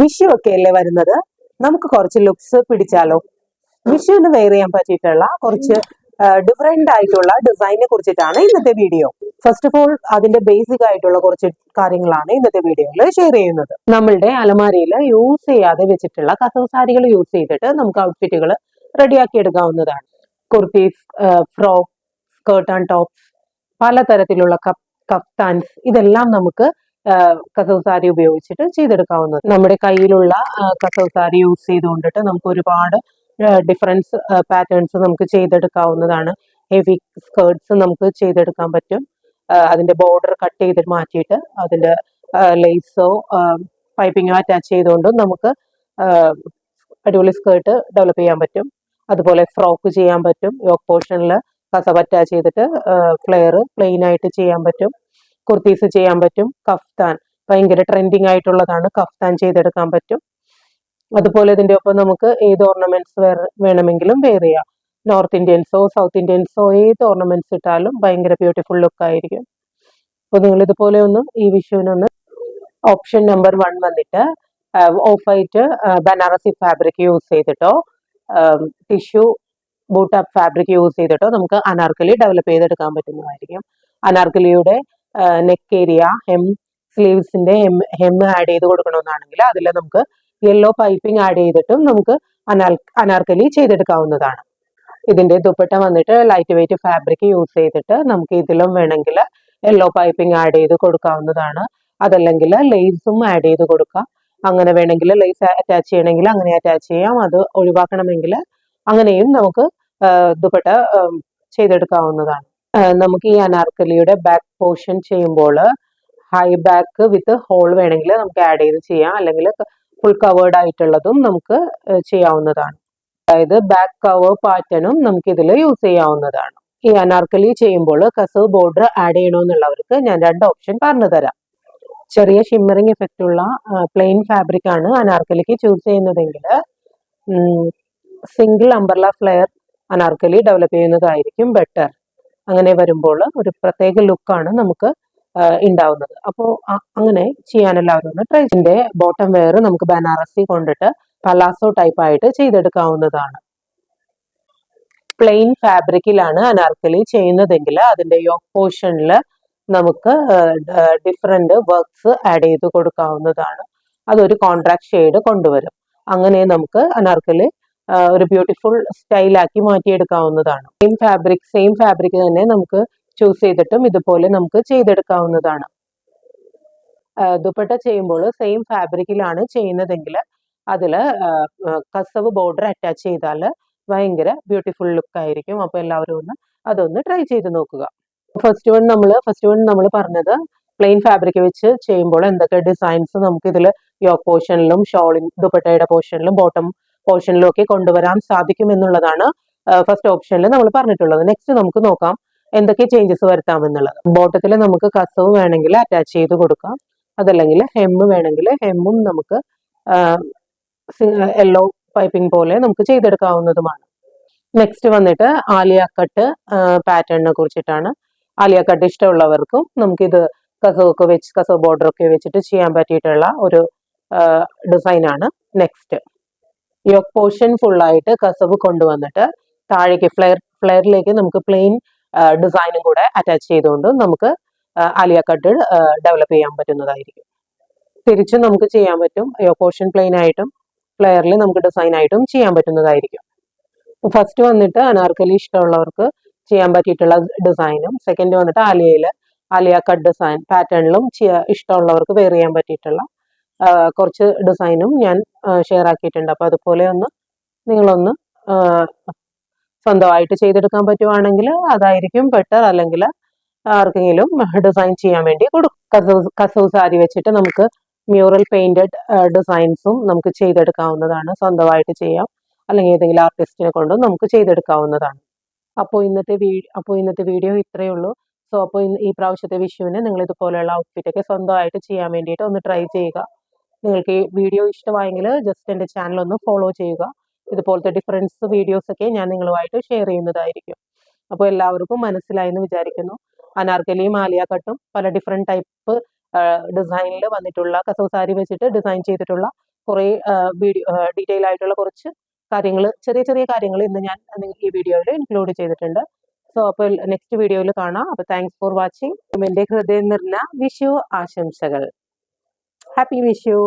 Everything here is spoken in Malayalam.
വിഷു ഒക്കെ അല്ലേ വരുന്നത്. നമുക്ക് കുറച്ച് ലുക്സ് പിടിച്ചാലോ? വിഷുവിന് വെയർ ചെയ്യാൻ പറ്റിയിട്ടുള്ള കുറച്ച് ഡിഫറെന്റ് ആയിട്ടുള്ള ഡിസൈനെ കുറിച്ചിട്ടാണ് ഇന്നത്തെ വീഡിയോ. ഫസ്റ്റ് ഓഫ് ഓൾ അതിന്റെ ബേസിക് ആയിട്ടുള്ള കുറച്ച് കാര്യങ്ങളാണ് ഇന്നത്തെ വീഡിയോയിൽ ഷെയർ ചെയ്യുന്നത്. നമ്മളുടെ അലമാരിയിൽ യൂസ് ചെയ്യാതെ വെച്ചിട്ടുള്ള കസവ് സാരികൾ യൂസ് ചെയ്തിട്ട് നമുക്ക് ഔട്ട്ഫിറ്റുകൾ റെഡിയാക്കി എടുക്കാവുന്നതാണ്. Kurtis, frock, skirt and tops, പലതരത്തിലുള്ള കഫ്താൻസ്, ഇതെല്ലാം നമുക്ക് കസവ് സാരി ഉപയോഗിച്ചിട്ട് ചെയ്തെടുക്കാവുന്നത്. നമ്മുടെ കയ്യിലുള്ള കസവ് സാരി യൂസ് ചെയ്തുകൊണ്ടിട്ട് നമുക്ക് ഒരുപാട് ഡിഫറൻസ് പാറ്റേൺസ് നമുക്ക് ചെയ്തെടുക്കാവുന്നതാണ്. ഹെവി സ്കേർട്സ് നമുക്ക് ചെയ്തെടുക്കാൻ പറ്റും. അതിന്റെ ബോർഡർ കട്ട് ചെയ്ത് മാറ്റിയിട്ട് അതിന്റെ ലേസോ പൈപ്പിങ്ങോ അറ്റാച്ച് ചെയ്തുകൊണ്ടും നമുക്ക് അടിപൊളി സ്കേർട്ട് ഡെവലപ്പ് ചെയ്യാൻ പറ്റും. അതുപോലെ ഫ്രോക്ക് ചെയ്യാൻ പറ്റും. യോക്ക് പോർഷനിൽ കസവ് അറ്റാച്ച് ചെയ്തിട്ട് ഫ്ലെയർ പ്ലെയിൻ ആയിട്ട് ചെയ്യാൻ പറ്റും. കുർത്തീസ് ചെയ്യാൻ പറ്റും. കഫ്താൻ ഭയങ്കര ട്രെൻഡിങ് ആയിട്ടുള്ളതാണ്. കഫ്താൻ ചെയ്തെടുക്കാൻ പറ്റും. അതുപോലെ ഇതിന്റെ ഒപ്പം നമുക്ക് ഏത് ഓർണമെന്റ്സ് വേണമെങ്കിലും വെയർ ചെയ്യാം. നോർത്ത് ഇന്ത്യൻസോ സൗത്ത് ഇന്ത്യൻസോ ഏത് ഓർണമെന്റ്സ് ഇട്ടാലും ഭയങ്കര ബ്യൂട്ടിഫുൾ ലുക്ക് ആയിരിക്കും. അപ്പൊ നിങ്ങൾ ഇതുപോലെ ഒന്ന് ഈ വിഷുവിനൊന്ന് ഓപ്ഷൻ നമ്പർ 1 വന്നിട്ട് off white Banarasi fabric use ചെയ്തിട്ടോ ടിഷ്യൂ ബൂട്ടപ്പ് ഫാബ്രിക് യൂസ് ചെയ്തിട്ടോ നമുക്ക് അനാർക്കലി ഡെവലപ്പ് ചെയ്തെടുക്കാൻ പറ്റുന്നതായിരിക്കും. അനാർക്കലിയുടെ നെക്ക് ഏരിയ, സ്ലീവ്സിന്റെ ഹെം ആഡ് ചെയ്ത് കൊടുക്കണമെന്നാണെങ്കിൽ അതിൽ നമുക്ക് യെല്ലോ പൈപ്പിംഗ് ആഡ് ചെയ്തിട്ടും നമുക്ക് അനാർക്കലി ചെയ്തെടുക്കാവുന്നതാണ്. ഇതിന്റെ ദുപ്പട്ട വന്നിട്ട് ലൈറ്റ് വെയിറ്റ് ഫാബ്രിക് യൂസ് ചെയ്തിട്ട് നമുക്ക് ഇതിലും വേണമെങ്കിൽ യെല്ലോ പൈപ്പിംഗ് ആഡ് ചെയ്ത് കൊടുക്കാവുന്നതാണ്. അതല്ലെങ്കിൽ ലേസും ആഡ് ചെയ്ത് കൊടുക്കാം. അങ്ങനെ വേണമെങ്കിൽ ലേസ് അറ്റാച്ച് ചെയ്യണമെങ്കിൽ അങ്ങനെ അറ്റാച്ച് ചെയ്യാം. അത് ഒഴിവാക്കണമെങ്കിൽ അങ്ങനെയും നമുക്ക് ദുപ്പട്ട ചെയ്തെടുക്കാവുന്നതാണ്. നമുക്ക് ഈ അനാർക്കലിയുടെ ബാക്ക് പോർഷൻ ചെയ്യുമ്പോൾ ഹൈ ബാക്ക് വിത്ത് ഹോൾ വേണമെങ്കിൽ നമുക്ക് ആഡ് ചെയ്ത് ചെയ്യാം. അല്ലെങ്കിൽ ഫുൾ കവേർഡ് ആയിട്ടുള്ളതും നമുക്ക് ചെയ്യാവുന്നതാണ്. അതായത് ബാക്ക് കവർ പാറ്റേണും നമുക്ക് ഇതിൽ യൂസ് ചെയ്യാവുന്നതാണ്. ഈ അനാർക്കലി ചെയ്യുമ്പോൾ കസവ് ബോർഡർ ആഡ് ചെയ്യണമെന്നുള്ളവർക്ക് ഞാൻ 2 ഓപ്ഷൻ പറഞ്ഞു തരാം. ചെറിയ ഷിമ്മറിങ് എഫക്റ്റ് ഉള്ള പ്ലെയിൻ ഫാബ്രിക് ആണ് അനാർക്കലിക്ക് ചൂസ് ചെയ്യുന്നതെങ്കിൽ single umbrella flare Anarkali develop ചെയ്യുന്നതായിരിക്കും ബെറ്റർ. അങ്ങനെ വരുമ്പോൾ ഒരു പ്രത്യേക ലുക്കാണ് നമുക്ക് ഉണ്ടാവുന്നത്. അപ്പോൾ അങ്ങനെ ചെയ്യാൻ എല്ലാവരും ഒന്ന് ട്രൈ. ഇതിന്റെ ബോട്ടം വെയർ നമുക്ക് ബനാറസി കൊണ്ടിട്ട് പലാസോ ടൈപ്പ് ആയിട്ട് ചെയ്തെടുക്കാവുന്നതാണ്. പ്ലെയിൻ ഫാബ്രിക്കിലാണ് അനാർക്കലി ചെയ്യുന്നതെങ്കിൽ അതിന്റെ യോക്ക് പോർഷനിൽ നമുക്ക് ഡിഫറെന്റ് വർക്ക്സ് ആഡ് ചെയ്ത് കൊടുക്കാവുന്നതാണ്. അതൊരു കോൺട്രാക്ട് ഷെയ്ഡ് കൊണ്ടുവരും. അങ്ങനെ നമുക്ക് അനാർക്കലി ഒരു ബ്യൂട്ടിഫുൾ സ്റ്റൈലാക്കി മാറ്റിയെടുക്കാവുന്നതാണ്. സെയിം ഫാബ്രിക് തന്നെ നമുക്ക് ചൂസ് ചെയ്തിട്ടും ഇതുപോലെ നമുക്ക് ചെയ്തെടുക്കാവുന്നതാണ്. ദുപ്പട്ട ചെയ്യുമ്പോൾ സെയിം ഫാബ്രിക്കിലാണ് ചെയ്യുന്നതെങ്കിൽ അതിൽ കസവ് ബോർഡർ അറ്റാച്ച് ചെയ്താൽ ഭയങ്കര ബ്യൂട്ടിഫുൾ ലുക്ക് ആയിരിക്കും. അപ്പോൾ എല്ലാവരും അതൊന്ന് ട്രൈ ചെയ്ത് നോക്കുക. ഫസ്റ്റ് വൺ നമ്മൾ പറഞ്ഞത് പ്ലെയിൻ ഫാബ്രിക് വെച്ച് ചെയ്യുമ്പോൾ എന്തൊക്കെ ഡിസൈൻസ് നമുക്ക് ഇതിൽ യോക്ക് പോർഷനിലും ദുപ്പട്ടയുടെ പോർഷനിലും ബോട്ടം പോർഷനിലും ഒക്കെ കൊണ്ടുവരാൻ സാധിക്കും എന്നുള്ളതാണ് ഫസ്റ്റ് ഓപ്ഷനിൽ നമ്മൾ പറഞ്ഞിട്ടുള്ളത്. നെക്സ്റ്റ് നമുക്ക് നോക്കാം എന്തൊക്കെ ചേഞ്ചസ് വരുത്താമെന്നുള്ളത്. ബോട്ടത്തിൽ നമുക്ക് കസവ് വേണമെങ്കിൽ അറ്റാച്ച് ചെയ്ത് കൊടുക്കാം. അതല്ലെങ്കിൽ ഹെമ്മ് വേണമെങ്കിൽ ഹെമ്മും നമുക്ക് യെല്ലോ പൈപ്പിംഗ് പോലെ നമുക്ക് ചെയ്തെടുക്കാവുന്നതുമാണ്. നെക്സ്റ്റ് വന്നിട്ട് ആലിയ കട്ട് പാറ്റേണിനെ കുറിച്ചിട്ടാണ്. ആലിയ കട്ട് ഇഷ്ടമുള്ളവർക്കും നമുക്കിത് കസവ് ബോർഡർ ഒക്കെ വെച്ചിട്ട് ചെയ്യാൻ പറ്റിയിട്ടുള്ള ഒരു ഡിസൈനാണ്. നെക്സ്റ്റ് യോക്ക് പോർഷൻ ഫുള്ളായിട്ട് കസവ് കൊണ്ടുവന്നിട്ട് താഴേക്ക് ഫ്ലെയറിലേക്ക് നമുക്ക് പ്ലെയിൻ ഡിസൈനും കൂടെ അറ്റാച്ച് ചെയ്തുകൊണ്ട് നമുക്ക് ആലിയ കട്ട് ഡെവലപ്പ് ചെയ്യാൻ പറ്റുന്നതായിരിക്കും. തിരിച്ചും നമുക്ക് ചെയ്യാൻ പറ്റും. യോക്ക് പോർഷൻ പ്ലെയിൻ ആയിട്ടും ഫ്ലെയറിൽ നമുക്ക് ഡിസൈൻ ആയിട്ടും ചെയ്യാൻ പറ്റുന്നതായിരിക്കും. ഫസ്റ്റ് വന്നിട്ട് അനാർക്കലി ഇഷ്ടമുള്ളവർക്ക് ചെയ്യാൻ പറ്റിയിട്ടുള്ള ഡിസൈനും, സെക്കൻഡ് വന്നിട്ട് ആലിയ കട്ട് ഡിസൈൻ പാറ്റേണിലും ഇഷ്ടമുള്ളവർക്ക് വെയർ ചെയ്യാൻ പറ്റിയിട്ടുള്ള കുറച്ച് ഡിസൈനും ഞാൻ ഷെയർ ആക്കിയിട്ടുണ്ട്. അപ്പോൾ അതുപോലെ നിങ്ങളൊന്ന് സ്വന്തമായിട്ട് ചെയ്തെടുക്കാൻ പറ്റുവാണെങ്കിൽ അതായിരിക്കും ബെറ്റർ. അല്ലെങ്കിൽ ആർക്കെങ്കിലും ഡിസൈൻ ചെയ്യാൻ വേണ്ടി കൊടുക്കും. കസവ് സാരി വെച്ചിട്ട് നമുക്ക് മ്യൂറൽ പെയിന്റഡ് ഡിസൈൻസും നമുക്ക് ചെയ്തെടുക്കാവുന്നതാണ്. സ്വന്തമായിട്ട് ചെയ്യാം, അല്ലെങ്കിൽ ഏതെങ്കിലും ആർട്ടിസ്റ്റിനെ കൊണ്ടും നമുക്ക് ചെയ്തെടുക്കാവുന്നതാണ്. അപ്പോൾ ഇന്നത്തെ വീഡിയോ ഇത്രയേ ഉള്ളൂ. അപ്പോൾ ഈ പ്രാവശ്യത്തെ വിഷുവിന് നിങ്ങൾ ഇതുപോലെയുള്ള ഔട്ട്ഫിറ്റ് ഒക്കെ സ്വന്തമായിട്ട് ചെയ്യാൻ വേണ്ടിയിട്ട് ഒന്ന് ട്രൈ ചെയ്യുക. നിങ്ങൾക്ക് ഈ വീഡിയോ ഇഷ്ടമായെങ്കിൽ ജസ്റ്റ് എൻ്റെ ചാനൽ ഒന്ന് ഫോളോ ചെയ്യുക. ഇതുപോലത്തെ ഡിഫറൻസ് വീഡിയോസ് ഒക്കെ ഞാൻ നിങ്ങളുമായിട്ട് ഷെയർ ചെയ്യുന്നതായിരിക്കും. അപ്പോൾ എല്ലാവർക്കും മനസ്സിലായി എന്ന് വിചാരിക്കുന്നു. അനാർക്കലിയും ആലിയ കട്ടും പല ഡിഫറെന്റ് ടൈപ്പ് ഡിസൈനിൽ വന്നിട്ടുള്ള കസവ് സാരി വെച്ചിട്ട് ഡിസൈൻ ചെയ്തിട്ടുള്ള കുറേ വീഡിയോ ഡീറ്റെയിൽ ആയിട്ടുള്ള കുറച്ച് കാര്യങ്ങൾ, ചെറിയ ചെറിയ കാര്യങ്ങൾ ഇന്ന് ഞാൻ ഈ വീഡിയോയിൽ ഇൻക്ലൂഡ് ചെയ്തിട്ടുണ്ട്. സോ അപ്പോൾ നെക്സ്റ്റ് വീഡിയോയിൽ കാണാം. അപ്പോൾ താങ്ക്സ് ഫോർ വാച്ചിങ്. എൻ്റെ ഹൃദയം നിറഞ്ഞ വിഷു ആശംസകൾ. ഹാപ്പി വിഷു.